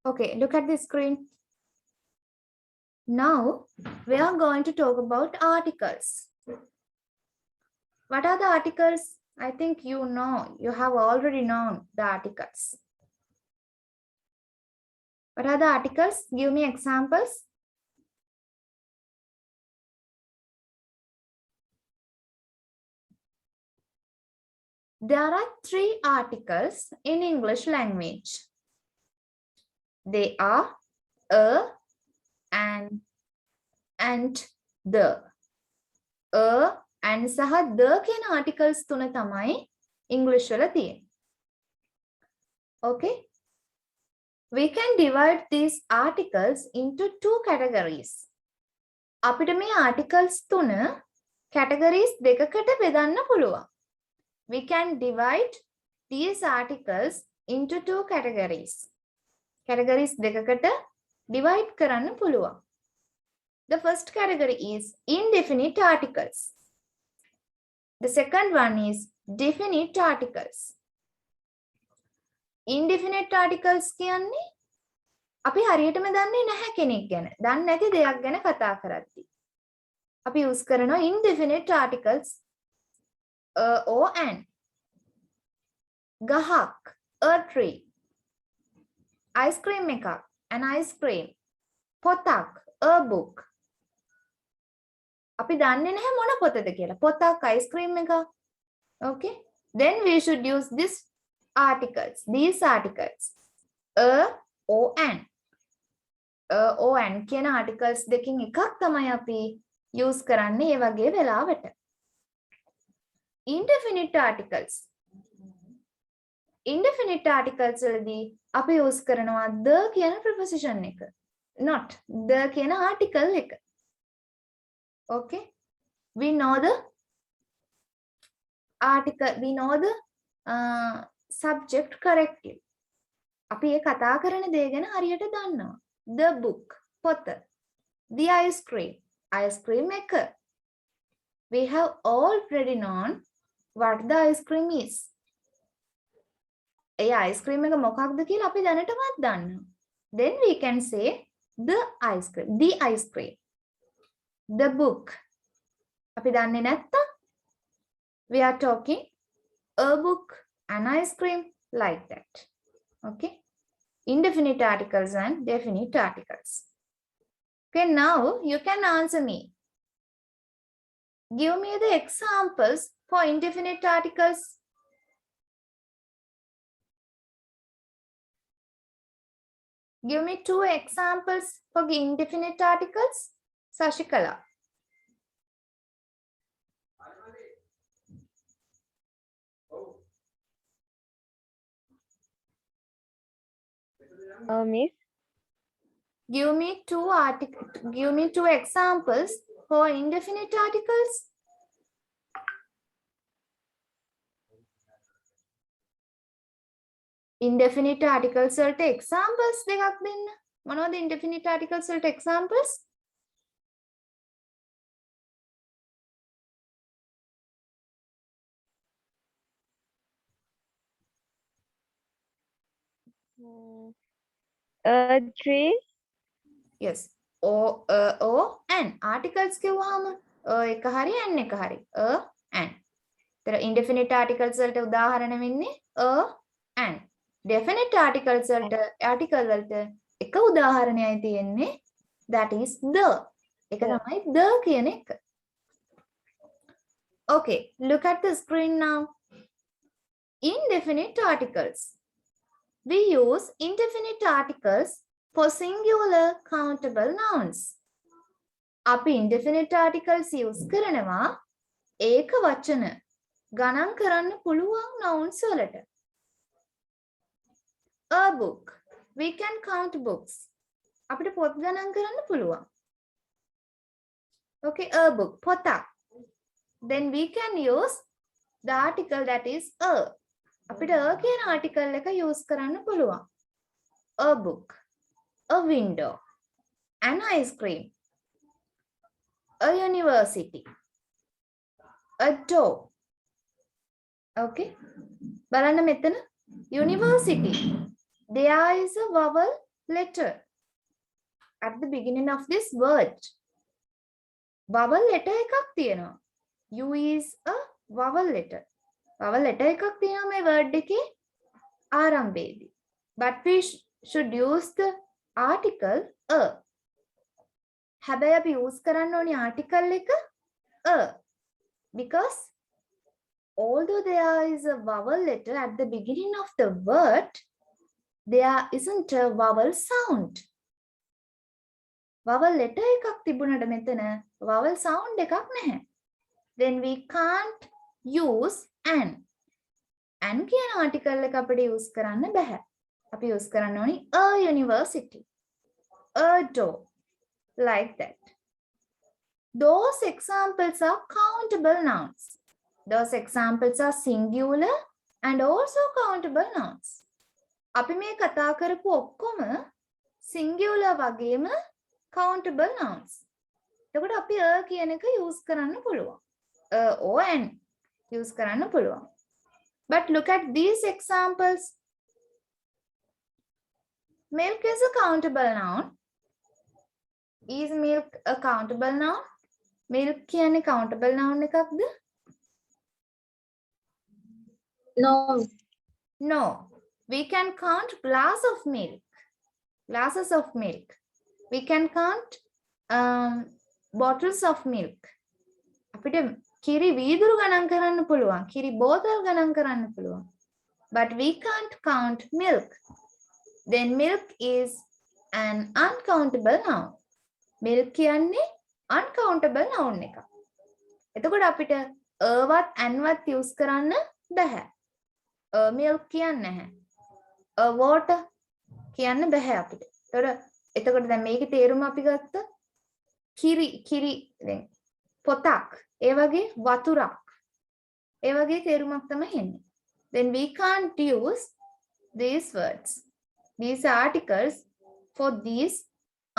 Okay, look at the screen. Now we are going to talk about articles. What are the articles? I think you know, you have already known the articles. What are the articles? Give me examples. There are 3 articles in English language. They are a and the. A and සහ the කියන articles තුන තමයි English වල තියෙන්නේ. Okay? We can divide these articles into 2 categories. අපිට මේ articles තුන categories දෙකකට බෙදන්න පුළුවන්. We can divide these articles into 2 categories. Categories දෙකකට divide කරන්න පුළුවන්. The first category is indefinite articles. The second one is definite articles. Indefinite articles කියන්නේ අපි හරියටම දන්නේ නැහැ කෙනෙක් ගැන. දන්නේ නැති දෙයක් ගැන කතා කරද්දී. අපි use කරනවා indefinite articles or an. ගහක්, a tree. Ice cream එකක්, an ice cream. පොතක්, a book. අපි දන්නේ නැහැ මොන පොතද කියලා. පොතක්, ice cream එකක්. Okay? Then we should use these articles. A or an. A or an කියන articles දෙකකින් එකක් තමයි අපි use කරන්නේ ඒ වගේ වෙලාවට. Indefinite articles. Indefinite articles වලදී අපි use කරනවා the කියන preposition එක. Not the කියන article එක. Okay, we know the article, we know the subject correctly. අපි ඒ කතා කරන දේ ගැන හරියට දන්නවා. The book, පොත. The ice cream එක. We have already known what the ice cream is. A ice cream එක මොකක්ද කියලා අපි දැනටමත් දන්නවා. Then we can say the ice cream. The book. අපි දන්නේ නැත්තම් we are talking a book, an ice cream, like that. Okay? Indefinite articles and definite articles. Okay, now you can answer me. Give me the examples for indefinite articles. Give me 2 examples for indefinite articles. Sashikala. Miss, Give me 2 examples for indefinite articles. Indefinite articles වලට examples දෙකක් දෙන්න. මොනවද indefinite articles වලට examples? a tree, Yes. O an articles කියවහම එක හරි an එක හරි. A an. තර indefinite articles වලට උදාහරණ වෙන්නේ a an. Definite articles වලට article වලට එක උදාහරණයයි තියෙන්නේ, that is the. එක තමයි the කියන එක. Okay, look at the screen now. Indefinite articles. We use indefinite articles for singular countable nouns. අපි indefinite articles use කරනවා ඒක වචන ගණන් කරන්න පුළුවන් nouns වලට. A book. We can count books. අපිට පොත් ගණන් කරන්න පුළුවන්. Okay, a book. පොතක්. Then we can use the article that is a. අපිට a කියන article එක use කරන්න පුළුවන්. A book. A window, an ice cream, a university, a door. Okay, බලන්න මෙතන university. There is a vowel letter at the beginning of this word. Vowel letter එකක් තියෙනවා. U is a vowel letter. Vowel letter එකක් තියෙනවා මේ word එකේ ආරම්භයේදී. But we should use the article a. හැබැයි අපි use කරන්න ඕනි article එක a. Because although there is a vowel letter at the beginning of the word, there isn't a vowel sound. Vowel letter එකක් තිබුණාට මෙතන vowel sound එකක් නැහැ. Then we can't use an. An කියන article එක අපිට use කරන්න බෑ. අපි use කරන්න ඕනි a university, a door, like that. Those examples are countable nouns. Those examples are singular and also countable nouns. අපි මේ කතා කරපු ඔක්කොම singular වගේම countable nouns. එතකොට අපි a කියන එක use කරන්න පුළුවන්. A or an use කරන්න පුළුවන්. But look at these examples. Milk is a countable noun. Is milk a countable noun? Milk කියන්නේ countable noun එකක්ද? No. No. We can count glass of milk. Glasses of milk. We can count bottles of milk. අපිට කිරි වීදුරු ගණන් කරන්න පුළුවන්. කිරි බෝතල් ගණන් කරන්න පුළුවන්. But we can't count milk. Then milk is an uncountable noun. Milk කියන්නේ uncountable noun එක. එතකොට අපිට වත් and use කරන්න බෑ. Milk කියන්නේ නැහැ. Water කියන්න බෑ අපිට. එතකොට දැන් මේකේ තේරුම අපි ගත්ත කිරි දැන් පොතක් ඒ වගේ වතුරක් ඒ වගේ තේරුමක් තමයි එන්නේ. Then we can't use these words, these articles for these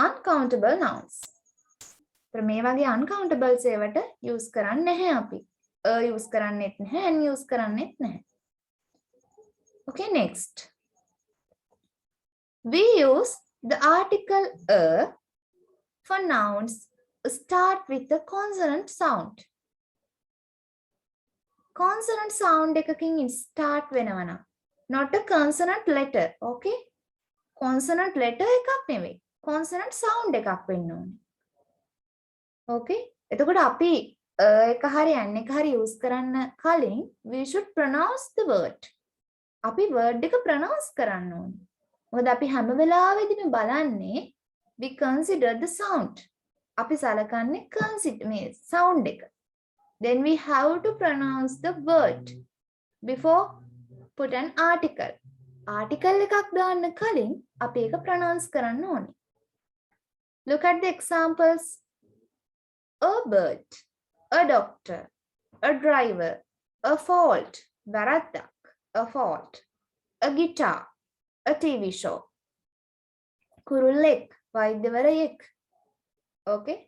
uncountable nouns. මේ වගේ uncountables ඒවට use කරන්නේ නැහැ අපි. use කරන්නේත් නැහැ and use කරන්නේත් නැහැ. Okay, next. We use the article a for nouns start with the consonant sound. Consonant sound එකකින් start වෙනවා නම් not a consonant letter. Okay? Consonant letter එකක් නෙවෙයි. Consonant sound එකක් වෙන්න ඕනේ. Okay? එතකොට අපි එක හරි n එක හරි use කරන්න කලින් we should pronounce the word. අපි word එක pronounce කරන්න ඕනේ. මොකද අපි හැම වෙලාවෙදිම බලන්නේ we consider the sound. අපි සලකන්නේ consider මේ sound එක. Then we have to pronounce the word before put an article. Article එකක් දාන්න කලින් අපි ඒක pronounce කරන්න ඕනේ. Look at the examples. A bird, a doctor, a driver, a fault, වැරද්දක්, a fault, a guitar, a TV show. කුරුල්ලෙක්, වෛද්‍යවරයෙක්. Okay?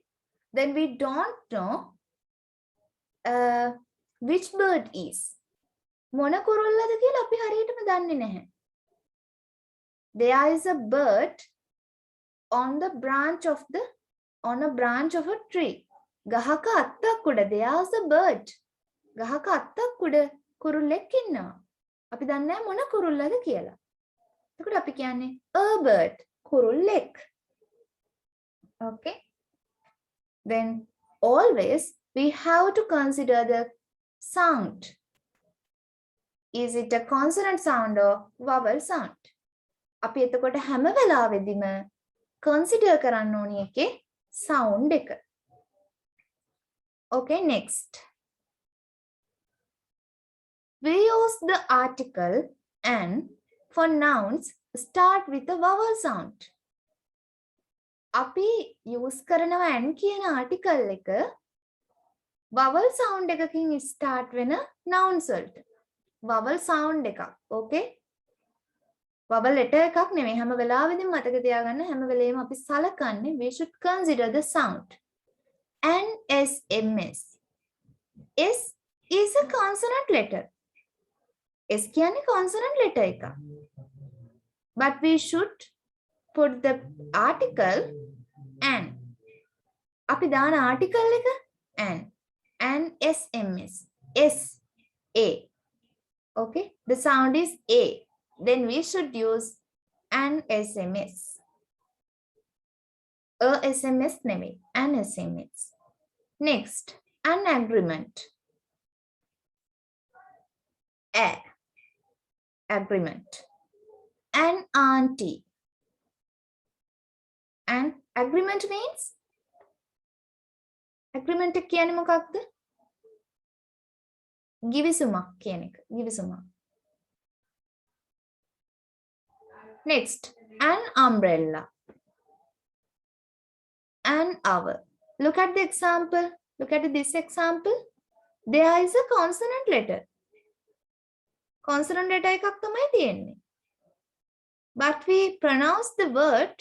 Then we don't know which bird is. මොන කුරුල්ලද කියලා අපි හරියටම දන්නේ නැහැ. There is a bird on a branch of a tree. ගහක අත්තක් උඩ there is a bird. ගහක අත්තක් උඩ කුරුල්ලෙක් ඉන්නවා. අපි දන්නේ නැහැ මොන කුරුල්ලද කියලා. එතකොට අපි කියන්නේ a bird, කුරුල්ලෙක්. Okay? Then always we have to consider the sound. Is it a consonant sound or vowel sound? අපි එතකොට හැම වෙලාවෙදිම consider කරන්න ඕනි එකේ sound එක. Okay, next. We use the article an for nouns start with a vowel sound. අපි use කරනවා an කියන article එක vowel sound එකකින් start වෙන nouns වලට. vowel sound එකක්. Okay? vowel letter එකක් නෙමෙයි. හැම වෙලාවෙදිම මතක තියාගන්න හැම වෙලේම අපි සලකන්නේ we should consider the sound. NSMS. S is a consonant letter. S කියන්නේ consonant letter එකක්. But we should put the article an. අපි දාන article එක an SMS S A. Okay, the sound is A. Then we should use an SMS. A SMS නෙමෙයි, an SMS. Next, an agreement. A agreement. An auntie. An agreement means agreement එක කියන්නේ මොකක්ද? ගිවිසුමක් කියන එක. ගිවිසුමක්. Next, an umbrella. An hour. Look at the example. Look at this example. There is a consonant letter. Consonant letter එකක් තමයි තියෙන්නේ. But we pronounce the word,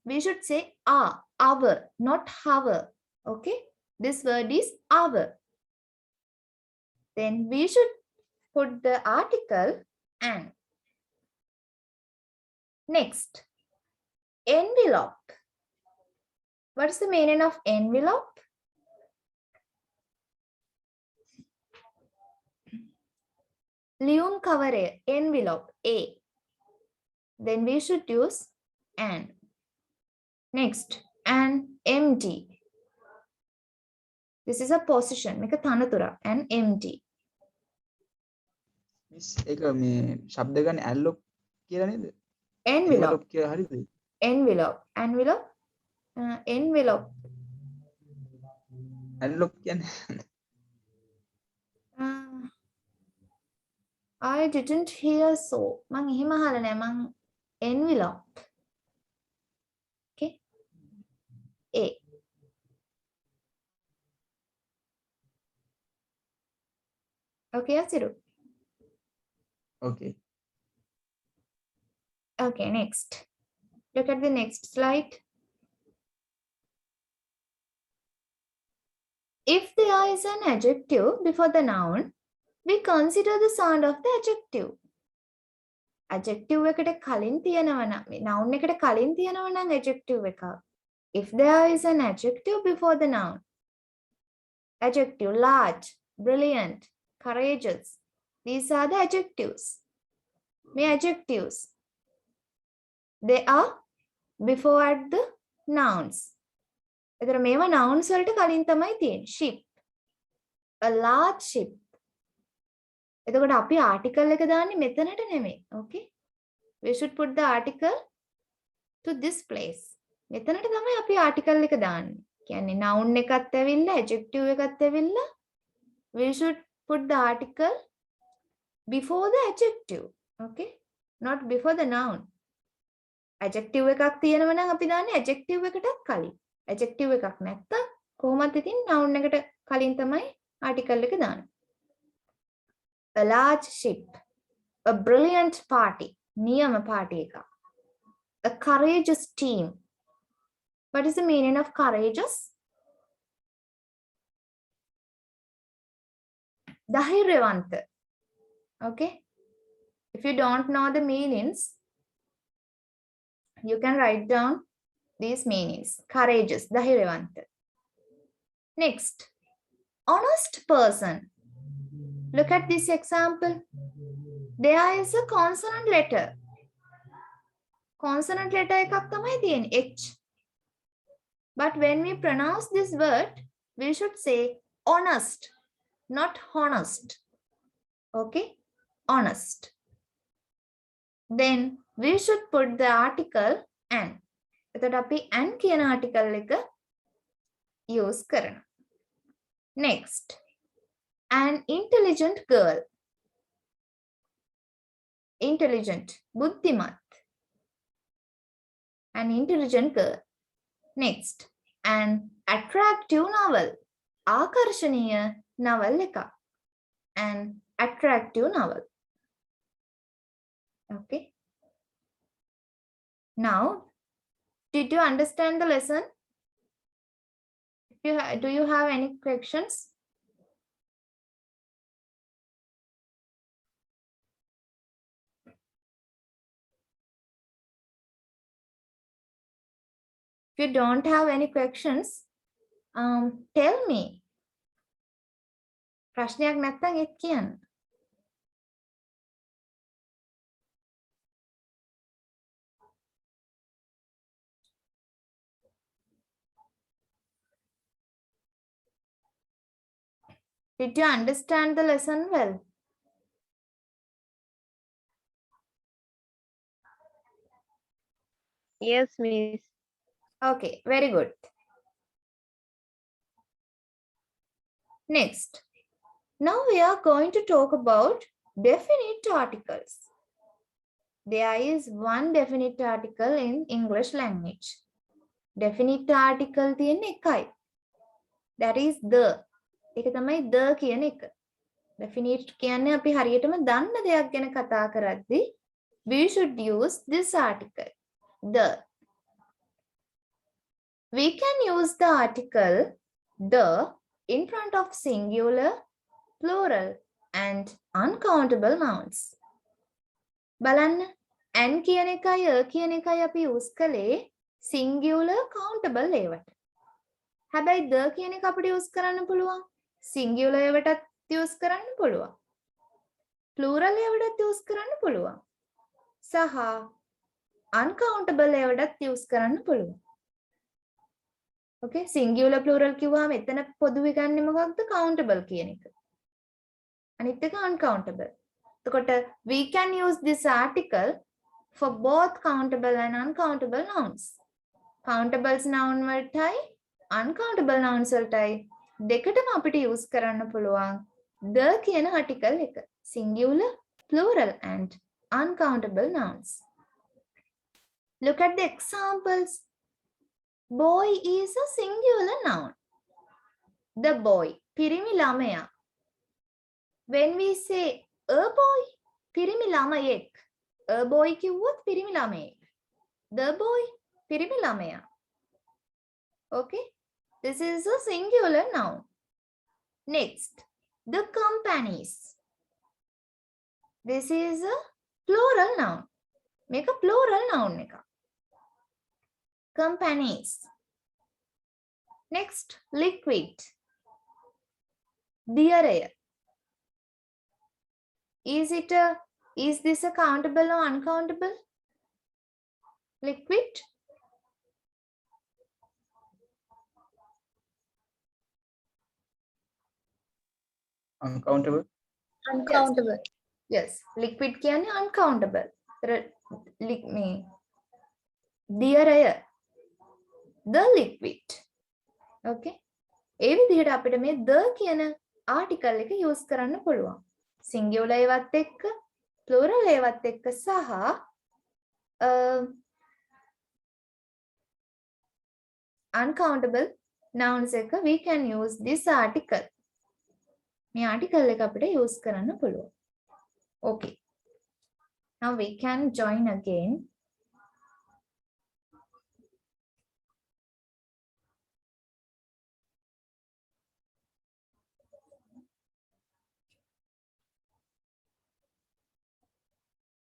we should say hour, not hour. Okay, this word is hour. Then we should put the article an. Next, envelope. What is the meaning of envelope? ලියුම් කවරය, envelope, A. Then we should use an. Next, an empty. This is a position. මේක තනතුරක්. An empty. Miss ඒක මේ ශබ්ද ගන්න ඇන්ලොප් කියලා නේද? Envelope. කියලා හරිද? Envelope. Envelope. Envelope. ඇන්ලොප් කියන්නේ I didn't hear so. මං එහෙම අහලා නෑ. මං envelope. Okay. A. Okay, Asiru. okay. Okay, next. Look at the next slide. If there is an adjective before the noun, we consider the sound of the adjective. Adjective එකට කලින් තියෙනවා නම් noun එකට කලින් තියෙනවා නම් adjective එකක්. If there is an adjective before the noun, adjective large, brilliant, courageous, these are the adjectives. මේ adjectives, they are before at the nouns. එතන මේවා nouns වලට කලින් තමයි තියෙන්නේ. Ship, a large ship. එතකොට අපි article එක දාන්නේ මෙතනට නෙමෙයි. Okay, we should put the article to this place. මෙතනට තමයි අපි article එක දාන්නේ. කියන්නේ noun එකත් ඇවිල්ලා adjective එකත් ඇවිල්ලා, we should put the article before the adjective. Okay, not before the noun. Adjective එකක් තියෙනවා නම් අපි දාන්නේ adjective එකටත් කලින්. Adjective එකක් නැත්තම් කොහොමද ඉතින් noun එකට කලින් තමයි article එක දාන්නේ. A large ship, a brilliant party, නියම party එකක්. A courageous team. What is the meaning of courageous? ධෛර්යවන්ත. Okay, if you don't know the meanings, you can write down these meanings. Courageous, ධෛර්යවන්ත. Next, honest person. Look at this example. There is a consonant letter. Consonant letter එකක් තමයි තියෙන්නේ, H. But when we pronounce this word, we should say honest, not honest. Okay, honest. Then we should put the article an. එතකොට අපි an කියන article එක use කරනවා. Next, an intelligent girl. Intelligent, බුද්ධිමත්. An intelligent girl. Next, an attractive novel. ආකර්ෂණීය novel එකක්. An attractive novel. Okay. Now, did you understand the lesson? Do you have any questions? If you don't have any questions, tell me. ප්‍රශ්නයක් නැත්නම් ඒත් කියන්න. Did you understand the lesson well? Yes, Miss. Okay, very good. Next, now we are going to talk about definite articles. There is one definite article in English language. Definite article තියෙන එකයි. That is the. ඒක තමයි the කියන එක. Definite කියන්නේ අපි හරියටම දන්න දෙයක් ගැන කතා කරද්දී we should use this article. The. We can use the article the in front of singular, plural and uncountable nouns. බලන්න and කියන එකයි කියන එකයි අපි use කළේ singular countable ඒවට. හැබැයි the කියන එක අපිට use කරන්න පුළුවන් singular ඒවටත් use කරන්න පුළුවන්. plural ඒවටත් use කරන්න පුළුවන්. සහ uncountable ඒවටත් use කරන්න පුළුවන්. Okay, singular plural කිව්වම එතන පොදුවේ ගන්නෙ මොකක්ද? countable කියන එක. අනිත් එක uncountable. එතකොට we can use this article for both countable and uncountable nouns. Countables noun වලටයි uncountable nouns වලටයි දෙකටම අපිට use කරන්න පුළුවන් the කියන article එක. Singular, plural and uncountable nouns. Look at the examples. Boy is a singular noun. The boy, පිරිමි ළමයා. When we say a boy, පිරිමි ළමයෙක්. A boy කිව්වොත් පිරිමි ළමයෙක්. The boy, පිරිමි ළමයා. Okay, this is a singular noun. Next, the companies. This is a plural noun. Make a plural noun එක. Companies. Next, liquid. Dear air. Is this a countable or uncountable? Liquid. uncountable. Uncountable. Yes, liquid කියන්නේ uncountable. Dear air. The liquid. Okay. ඒ විදිහට අපිට මේ the කියන article එක use කරන්න පුළුවන්. Singular ඒවත් එක්ක, plural ඒවත් එක්ක සහ uncountable nouns එක we can use this article. මේ article එක අපිට use කරන්න පුළුවන්. Okay. Now we can join again.